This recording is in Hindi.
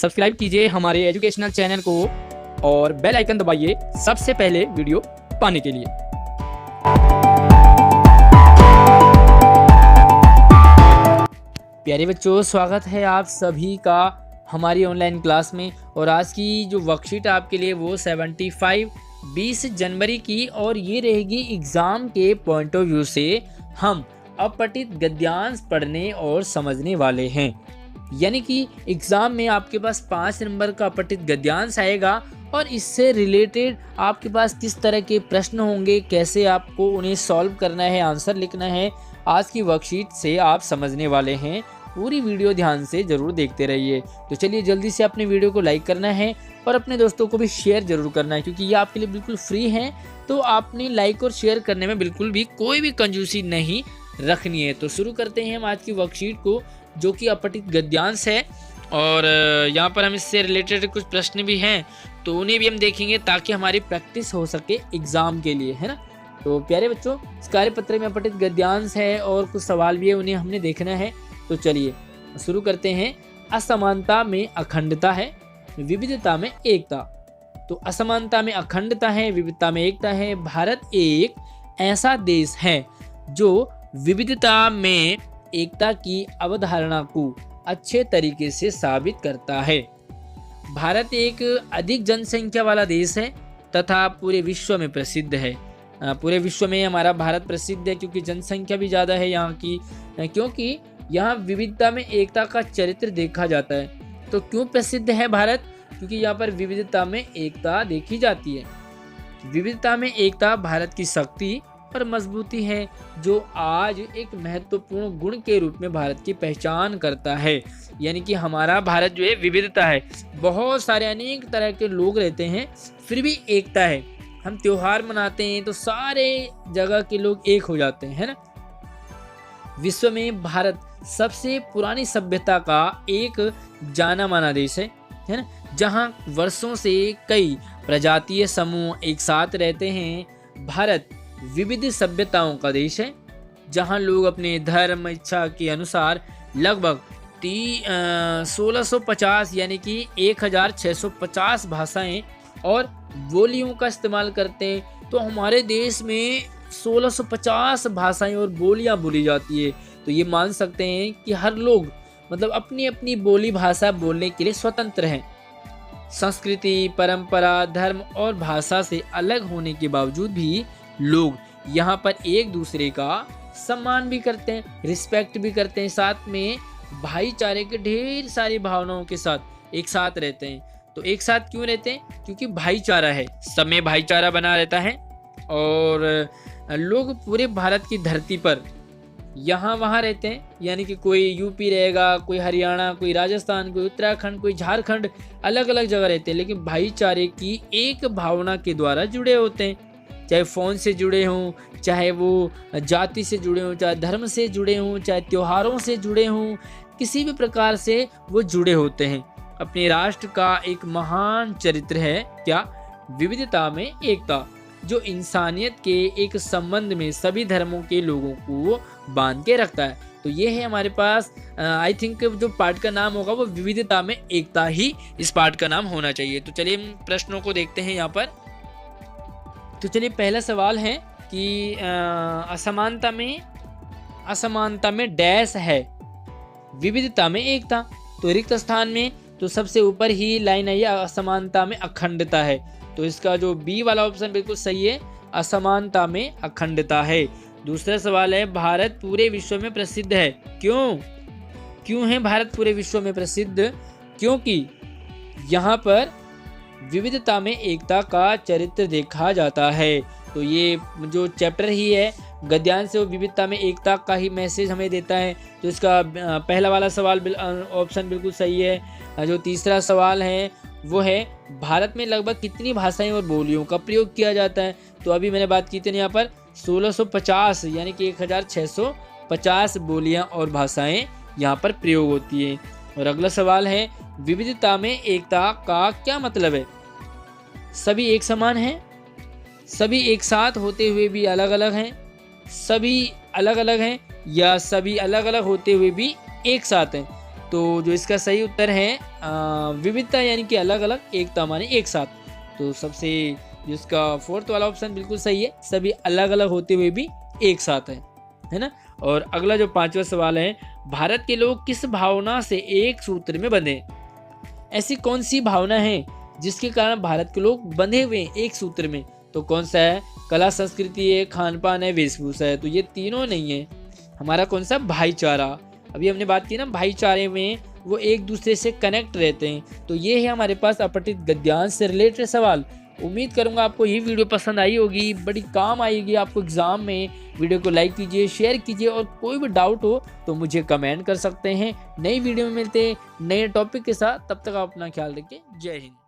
सब्सक्राइब कीजिए हमारे एजुकेशनल चैनल को और बेल आइकन दबाइए सबसे पहले वीडियो पाने के लिए। प्यारे बच्चों, स्वागत है आप सभी का हमारी ऑनलाइन क्लास में। और आज की जो वर्कशीट आपके लिए वो 20 जनवरी की, और ये रहेगी एग्ज़ाम के पॉइंट ऑफ व्यू से हम अपठित गद्यांश पढ़ने और समझने वाले हैं। यानी कि एग्ज़ाम में आपके पास 5 नंबर का अपठित गद्यांश आएगा और इससे रिलेटेड आपके पास किस तरह के प्रश्न होंगे, कैसे आपको उन्हें सॉल्व करना है, आंसर लिखना है, आज की वर्कशीट से आप समझने वाले हैं। पूरी वीडियो ध्यान से ज़रूर देखते रहिए। तो चलिए जल्दी से अपने वीडियो को लाइक करना है और अपने दोस्तों को भी शेयर ज़रूर करना है, क्योंकि ये आपके लिए बिल्कुल फ्री है। तो आपने लाइक और शेयर करने में बिल्कुल भी कोई भी कंजूसी नहीं रखनी है। तो शुरू करते हैं हम आज की वर्कशीट को, जो कि अपठित गद्यांश है। और यहाँ पर हम इससे रिलेटेड कुछ प्रश्न भी हैं, तो उन्हें भी हम देखेंगे ताकि हमारी प्रैक्टिस हो सके एग्ज़ाम के लिए, है ना। तो प्यारे बच्चों, इस कार्यपत्र में अपठित गद्यांश है और कुछ सवाल भी है, उन्हें हमने देखना है। तो चलिए शुरू करते हैं। असमानता में अखंडता है, विविधता में एकता। तो असमानता में अखंडता है, विविधता में एकता है। भारत एक ऐसा देश है जो विविधता में एकता की अवधारणा को अच्छे तरीके से साबित करता है। भारत एक अधिक जनसंख्या वाला देश है तथा पूरे विश्व में प्रसिद्ध है। पूरे विश्व में हमारा भारत प्रसिद्ध है क्योंकि जनसंख्या भी ज़्यादा है यहाँ की, क्योंकि यहाँ विविधता में एकता का चरित्र देखा जाता है। तो क्यों प्रसिद्ध है भारत? क्योंकि यहाँ पर विविधता में एकता देखी जाती है। विविधता में एकता भारत की शक्ति और मजबूती है, जो आज एक महत्वपूर्ण गुण के रूप में भारत की पहचान करता है। यानी कि हमारा भारत जो है विविधता है, बहुत सारे अनेक तरह के लोग रहते हैं, फिर भी एकता है। हम त्योहार मनाते हैं तो सारे जगह के लोग एक हो जाते हैं, है ना। विश्व में भारत सबसे पुरानी सभ्यता का एक जाना माना देश है ना, जहाँ वर्षों से कई प्रजातीय समूह एक साथ रहते हैं। भारत विविध सभ्यताओं का देश है, जहाँ लोग अपने धर्म इच्छा के अनुसार लगभग 1650 यानी कि 1650 भाषाएं और बोलियों का इस्तेमाल करते हैं। तो हमारे देश में 1650 भाषाएं और बोलियां बोली जाती है। तो ये मान सकते हैं कि हर लोग मतलब अपनी अपनी बोली भाषा बोलने के लिए स्वतंत्र हैं। संस्कृति, परंपरा, धर्म और भाषा से अलग होने के बावजूद भी लोग यहाँ पर एक दूसरे का सम्मान भी करते हैं, रिस्पेक्ट भी करते हैं, साथ में भाईचारे के ढेर सारी भावनाओं के साथ एक साथ रहते हैं। तो एक साथ क्यों रहते हैं? क्योंकि भाईचारा है, सब में भाईचारा बना रहता है। और लोग पूरे भारत की धरती पर यहाँ वहाँ रहते हैं, यानी कि कोई यूपी रहेगा, कोई हरियाणा, कोई राजस्थान, कोई उत्तराखंड, कोई झारखंड, अलग अलग जगह रहते हैं, लेकिन भाईचारे की एक भावना के द्वारा जुड़े होते हैं। चाहे फ़ोन से जुड़े हों, चाहे वो जाति से जुड़े हों, चाहे धर्म से जुड़े हों, चाहे त्योहारों से जुड़े हों, किसी भी प्रकार से वो जुड़े होते हैं। अपने राष्ट्र का एक महान चरित्र है क्या? विविधता में एकता, जो इंसानियत के एक संबंध में सभी धर्मों के लोगों को बांध के रखता है। तो ये है हमारे पास आई थिंक जो पार्ट का नाम होगा वो विविधता में एकता ही इस पार्ट का नाम होना चाहिए। तो चलिए हम प्रश्नों को देखते हैं यहाँ पर। तो चलिए पहला सवाल है कि असमानता में डैश है, विविधता में एकता। तो रिक्त स्थान में तो सबसे ऊपर ही लाइन आई है, असमानता में अखंडता है। तो इसका जो बी वाला ऑप्शन बिल्कुल सही है, असमानता में अखंडता है। दूसरा सवाल है, भारत पूरे विश्व में प्रसिद्ध है। क्यों है भारत पूरे विश्व में प्रसिद्ध? क्योंकि यहाँ पर विविधता में एकता का चरित्र देखा जाता है। तो ये जो चैप्टर ही है गद्यांश से वो विविधता में एकता का ही मैसेज हमें देता है। तो इसका पहला वाला सवाल ऑप्शन बिल्कुल सही है। जो तीसरा सवाल है वो है, भारत में लगभग कितनी भाषाएं और बोलियों का प्रयोग किया जाता है? तो अभी मैंने बात की थी यहाँ पर 1650 यानी कि 1650 बोलियां और भाषाएं यहाँ पर प्रयोग होती है। और अगला सवाल है, विविधता में एकता का क्या मतलब है? सभी एक समान हैं, सभी एक साथ होते हुए भी अलग अलग हैं, सभी अलग अलग हैं, या सभी अलग अलग होते हुए भी एक साथ हैं। तो जो इसका सही उत्तर है विविधता यानी कि अलग अलग, एकता माने एक साथ। तो सबसे जिसका फोर्थ वाला ऑप्शन बिल्कुल सही है, सभी अलग अलग होते हुए भी एक साथ है ना। और अगला जो 5वां सवाल है, भारत के लोग किस भावना से एक सूत्र में बंधे? ऐसी कौन सी भावना है जिसके कारण भारत के लोग बंधे हुए हैं एक सूत्र में? तो कौन सा है? कला संस्कृति है, खान पान है, वेशभूषा है। तो ये तीनों नहीं है, हमारा कौन सा? भाईचारा। अभी हमने बात की ना, भाईचारे में वो एक दूसरे से कनेक्ट रहते हैं। तो ये है हमारे पास अपठित गद्यांश से रिलेटेड सवाल। उम्मीद करूंगा आपको ये वीडियो पसंद आई होगी, बड़ी काम आएगी आपको एग्जाम में। वीडियो को लाइक कीजिए, शेयर कीजिए, और कोई भी डाउट हो तो मुझे कमेंट कर सकते हैं। नई वीडियो में मिलते हैं नए टॉपिक के साथ, तब तक आप अपना ख्याल रखिए। जय हिंद।